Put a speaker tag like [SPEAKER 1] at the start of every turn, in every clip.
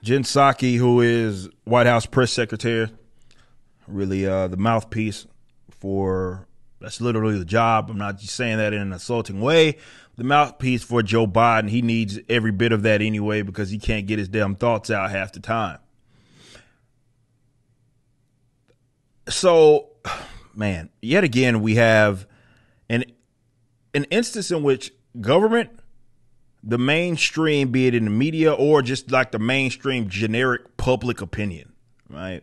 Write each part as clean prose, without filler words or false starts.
[SPEAKER 1] Jen Psaki, who is White House press secretary, really the mouthpiece for, that's literally the job. I'm not just saying that in an insulting way. The mouthpiece for Joe Biden, he needs every bit of that anyway because he can't get his damn thoughts out half the time. So, man, yet again, we have an instance in which government, the mainstream, be it in the media or just like the mainstream generic public opinion, right?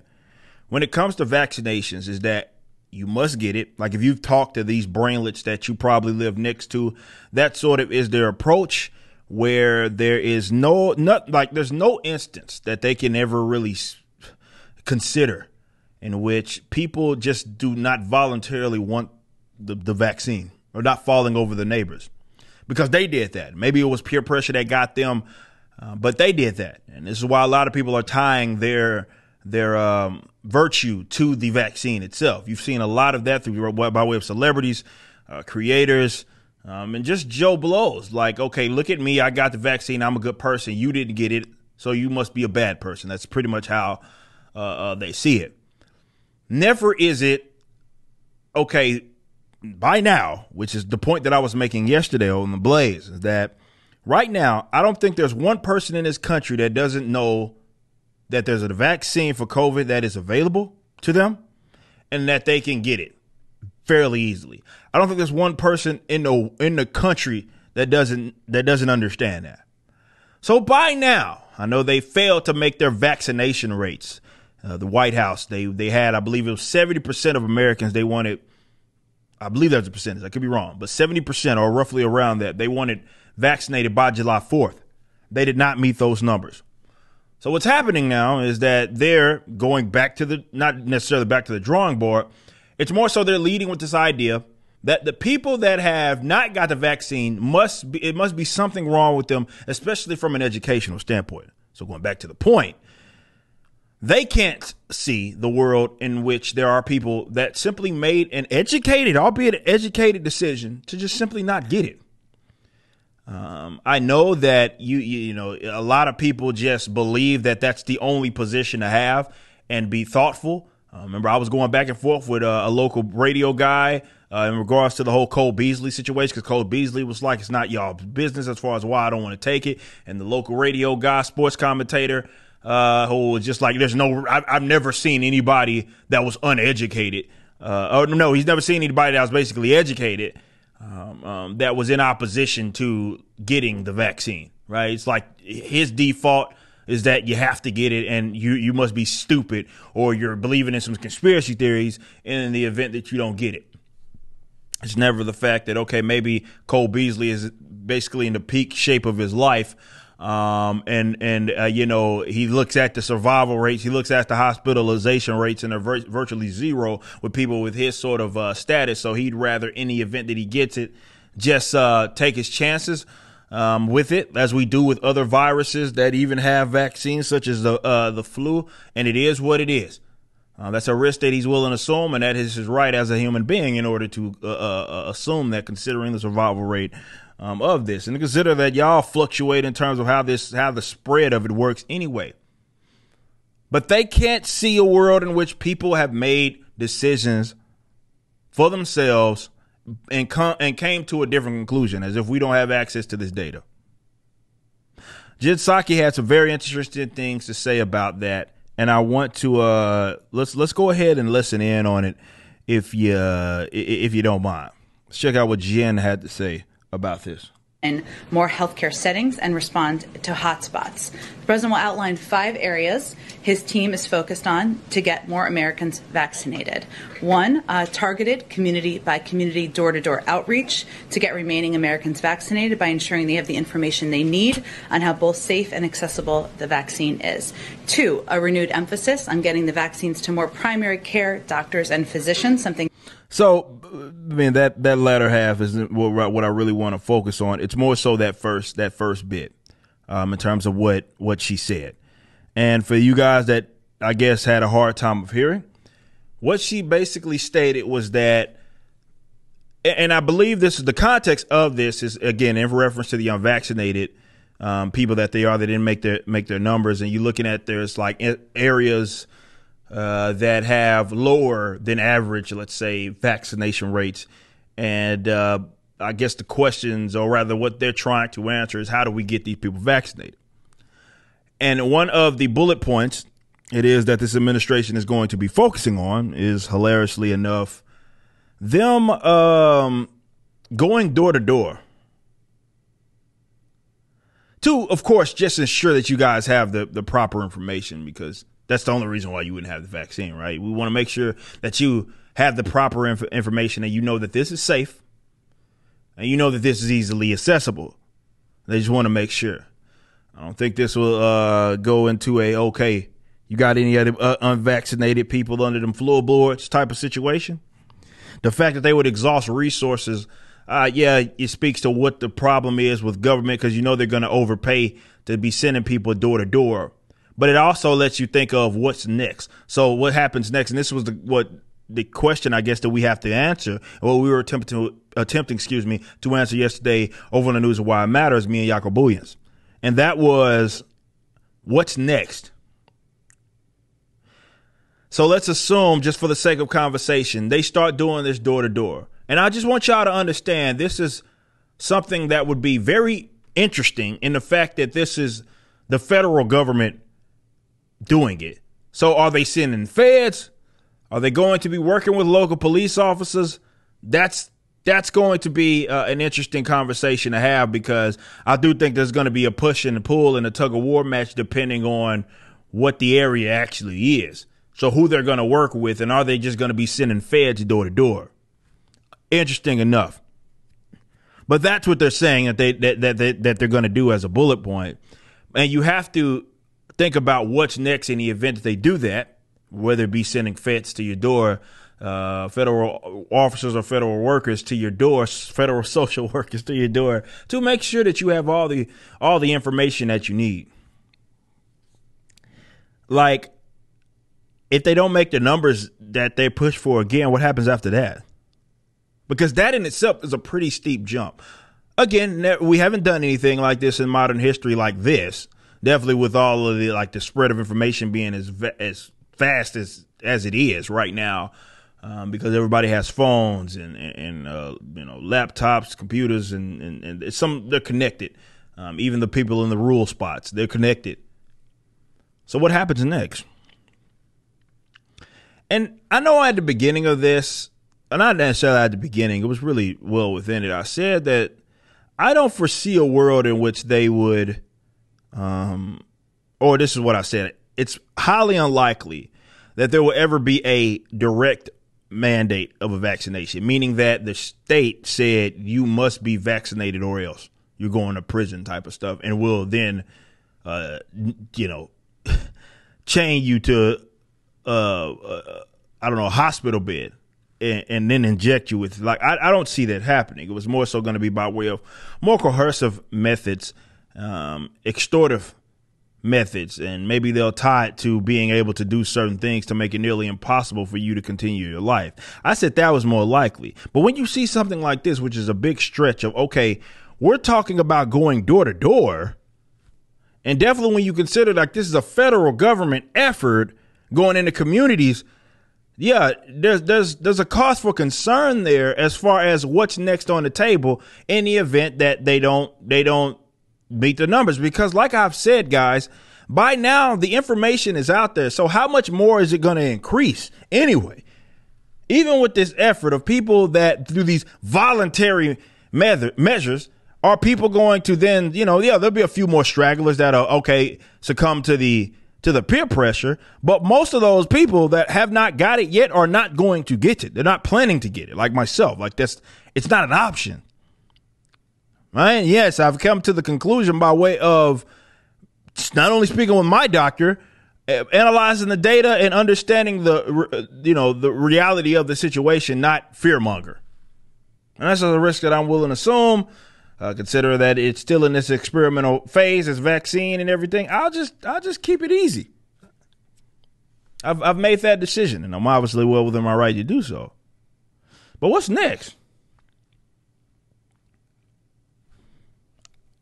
[SPEAKER 1] When it comes to vaccinations, is that you must get it. Like if you've talked to these brainlets that you probably live next to, that sort of is their approach, where there is there's no instance that they can ever really consider in which people just do not voluntarily want the vaccine or not falling over the neighbors because they did that. Maybe it was peer pressure that got them, but they did that. And this is why a lot of people are tying their virtue to the vaccine itself. You've seen a lot of that through by way of celebrities, creators, and just Joe Blows. Like, okay, look at me. I got the vaccine. I'm a good person. You didn't get it, so you must be a bad person. That's pretty much how they see it. Never is it, okay, by now, which is the point that I was making yesterday on The Blaze, is that right now, I don't think there's one person in this country that doesn't know that there's a vaccine for COVID that is available to them and that they can get it fairly easily. I don't think there's one person in the country that doesn't understand that. So by now, I know they failed to make their vaccination rates. The White House, they had, I believe it was 70% of Americans they wanted. I believe that's a percentage. I could be wrong, but 70% or roughly around that, they wanted vaccinated by July 4th. They did not meet those numbers. So what's happening now is that they're going back to not necessarily back to the drawing board. It's more so they're leading with this idea that the people that have not got the vaccine must be something wrong with them, especially from an educational standpoint. So going back to the point, they can't see the world in which there are people that simply made an educated, albeit an educated decision to just simply not get it. I know that you know, a lot of people just believe that that's the only position to have and be thoughtful. Remember, I was going back and forth with a local radio guy in regards to the whole Cole Beasley situation, because Cole Beasley was like, it's not y'all business as far as why I don't want to take it. And the local radio guy, sports commentator, who was just like, I've never seen anybody that was uneducated. He's never seen anybody that was basically educated that was in opposition to getting the vaccine, right? It's like his default is that you have to get it and you must be stupid or you're believing in some conspiracy theories in the event that you don't get it. It's never the fact that, okay, maybe Cole Beasley is basically in the peak shape of his life. You know, he looks at the survival rates, he looks at the hospitalization rates, and they're virtually zero with people with his sort of status. So he'd rather, in the event that he gets it, just take his chances with it, as we do with other viruses that even have vaccines, such as the flu. And it is what it is. That's a risk that he's willing to assume, and that is his right as a human being in order to assume that, considering the survival rate of this, and consider that y'all fluctuate in terms of how the spread of it works anyway. But they can't see a world in which people have made decisions for themselves and came to a different conclusion, as if we don't have access to this data. Jen Psaki had some very interesting things to say about that, and I want to let's go ahead and listen in on it if you don't mind. Let's check out what Jen had to say about this.
[SPEAKER 2] In more healthcare settings and respond to hotspots. The president will outline 5 areas his team is focused on to get more Americans vaccinated. 1, targeted community by community door-to-door outreach to get remaining Americans vaccinated by ensuring they have the information they need on how both safe and accessible the vaccine is. 2, a renewed emphasis on getting the vaccines to more primary care doctors and physicians, something.
[SPEAKER 1] So, I mean, that latter half is what I really want to focus on. It's more so that first bit, in terms of what she said. And for you guys that I guess had a hard time of hearing, what she basically stated was that, and I believe this is the context of this is, again, in reference to the unvaccinated, people that they are. They didn't make their numbers. And you're looking at there's like areas that have lower than average, let's say, vaccination rates. And I guess the questions, or rather what they're trying to answer, is how do we get these people vaccinated? And one of the bullet points it is that this administration is going to be focusing on is, hilariously enough, them going door to door to, of course, just ensure that you guys have the proper information, because that's the only reason why you wouldn't have the vaccine, right? We want to make sure that you have the proper information and you know that this is safe and you know that this is easily accessible. They just want to make sure. I don't think this will go into okay, you got any other unvaccinated people under them floorboards type of situation. The fact that they would exhaust resources, it speaks to what the problem is with government, because you know they're going to overpay to be sending people door to door. But it also lets you think of what's next. So what happens next? And this was the question, I guess, that we have to answer, or we were attempting to answer yesterday over on the News of Why It Matters, me and Jaco Booyens. And that was, what's next? So let's assume, just for the sake of conversation, they start doing this door to door. And I just want y'all to understand this is something that would be very interesting in the fact that this is the federal government doing it. So are they sending feds? Are they going to be working with local police officers? That's going to be an interesting conversation to have, because I do think there's going to be a push and a pull and a tug of war match depending on what the area actually is. So who they're going to work with, and are they just going to be sending feds door to door? Interesting enough. But that's what they're saying that they're going to do as a bullet point. And you have to think about what's next in the event that they do that, whether it be sending feds to your door, federal officers or federal workers to your door, federal social workers to your door, to make sure that you have all the information that you need. Like, if they don't make the numbers that they push for again, what happens after that? Because that in itself is a pretty steep jump. Again, we haven't done anything like this in modern history like this. Definitely with all of the spread of information being as fast as it is right now, because everybody has phones and laptops, computers, and they're connected. Even the people in the rural spots, they're connected. So what happens next? And I know at the beginning of this, not necessarily at the beginning, it was really well within it, I said that I don't foresee a world in which they would, or this is what I said, it's highly unlikely that there will ever be a direct mandate of a vaccination, meaning that the state said you must be vaccinated or else you're going to prison type of stuff, and will then, chain you to a hospital bed and then inject you with, I don't see that happening. It was more so going to be by way of more coercive methods, extortive methods, and maybe they'll tie it to being able to do certain things to make it nearly impossible for you to continue your life. I said that was more likely. But when you see something like this, which is a big stretch of, okay, we're talking about going door to door, and definitely when you consider this is a federal government effort going into communities, yeah, there's a cause for concern there as far as what's next on the table in the event that they don't meet the numbers. Because like I've said, guys, by now the information is out there. So how much more is it going to increase anyway? Even with this effort of people that through these voluntary measures, are people going to then, there'll be a few more stragglers that are succumb to the peer pressure, but most of those people that have not got it yet are not going to get it. They're not planning to get it, like myself. It's not an option. Right? Yes, I've come to the conclusion by way of not only speaking with my doctor, analyzing the data and understanding the reality of the situation, not fearmonger. And that's a risk that I'm willing to assume. Consider that it's still in this experimental phase, as vaccine and everything. I'll just keep it easy. I've made that decision, and I'm obviously well within my right to do so. But what's next?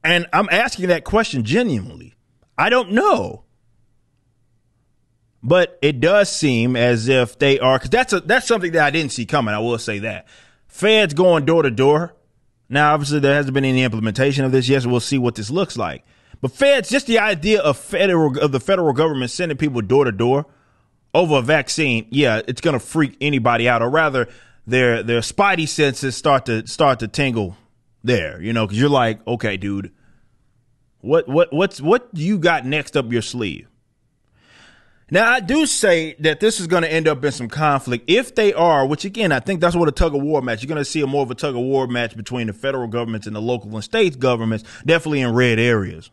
[SPEAKER 1] And I'm asking that question genuinely. I don't know. But it does seem as if they are, because that's something that I didn't see coming. I will say that. Feds going door to door. Now, obviously, there hasn't been any implementation of this. Yes, we'll see what this looks like. But feds, just the idea of the federal government sending people door to door over a vaccine, yeah, it's going to freak anybody out, or rather, their spidey senses start to tingle there, because you're like, okay, dude, what do you got next up your sleeve? Now, I do say that this is going to end up in some conflict if they are, which again, I think that's what a tug of war match. You're going to see more of a tug of war match between the federal governments and the local and state governments, definitely in red areas.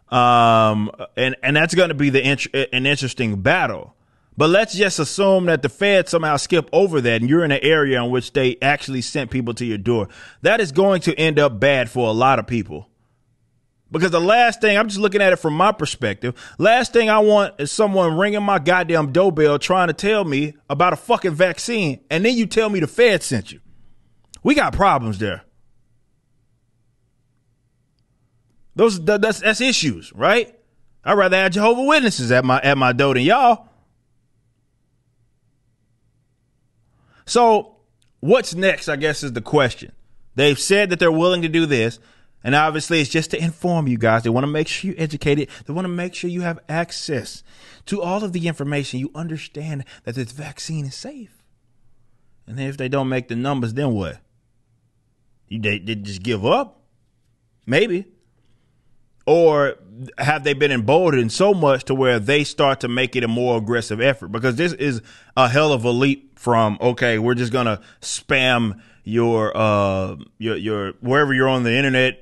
[SPEAKER 1] And that's going to be an interesting battle. But let's just assume that the Fed somehow skip over that and you're in an area in which they actually sent people to your door. That is going to end up bad for a lot of people. Because the last thing, I'm just looking at it from my perspective, last thing I want is someone ringing my goddamn doorbell trying to tell me about a fucking vaccine, and then you tell me the Fed sent you. We got problems there. That's issues, right? I'd rather have Jehovah's Witnesses at my door than y'all. So what's next, I guess, is the question. They've said that they're willing to do this. And obviously, it's just to inform you guys. They want to make sure you're educated. They want to make sure you have access to all of the information. You understand that this vaccine is safe. And then if they don't make the numbers, then what? They just give up? Maybe. Or have they been emboldened so much to where they start to make it a more aggressive effort? Because this is a hell of a leap from, okay, we're just going to spam your wherever you're on the internet,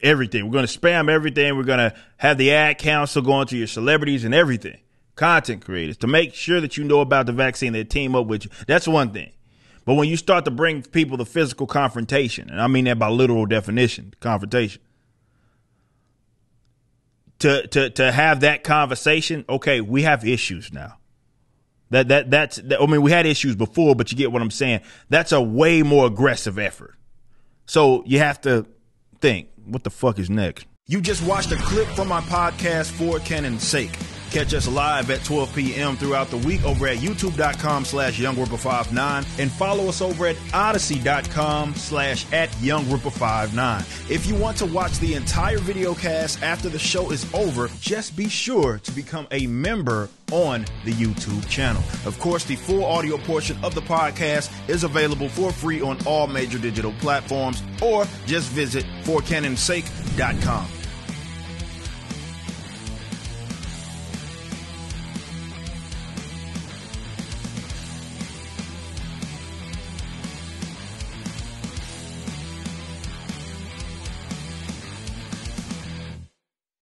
[SPEAKER 1] everything. We're going to spam everything. We're going to have the ad council going to your celebrities and everything. Content creators to make sure that you know about the vaccine. They team up with you. That's one thing. But when you start to bring people the physical confrontation, and I mean that by literal definition, confrontation, to have that conversation, okay, we have issues now. We had issues before, but you get what I'm saying. That's a way more aggressive effort. So you have to think, what the fuck is next? You just watched a clip from my podcast, For Canon's Sake. Catch us live at 12 p.m. throughout the week over at youtube.com/YoungRipper59 and follow us over at odyssey.com/@YoungRipper59. If you want to watch the entire video cast after the show is over, just be sure to become a member on the YouTube channel. Of course, the full audio portion of the podcast is available for free on all major digital platforms, or just visit forcanonsake.com.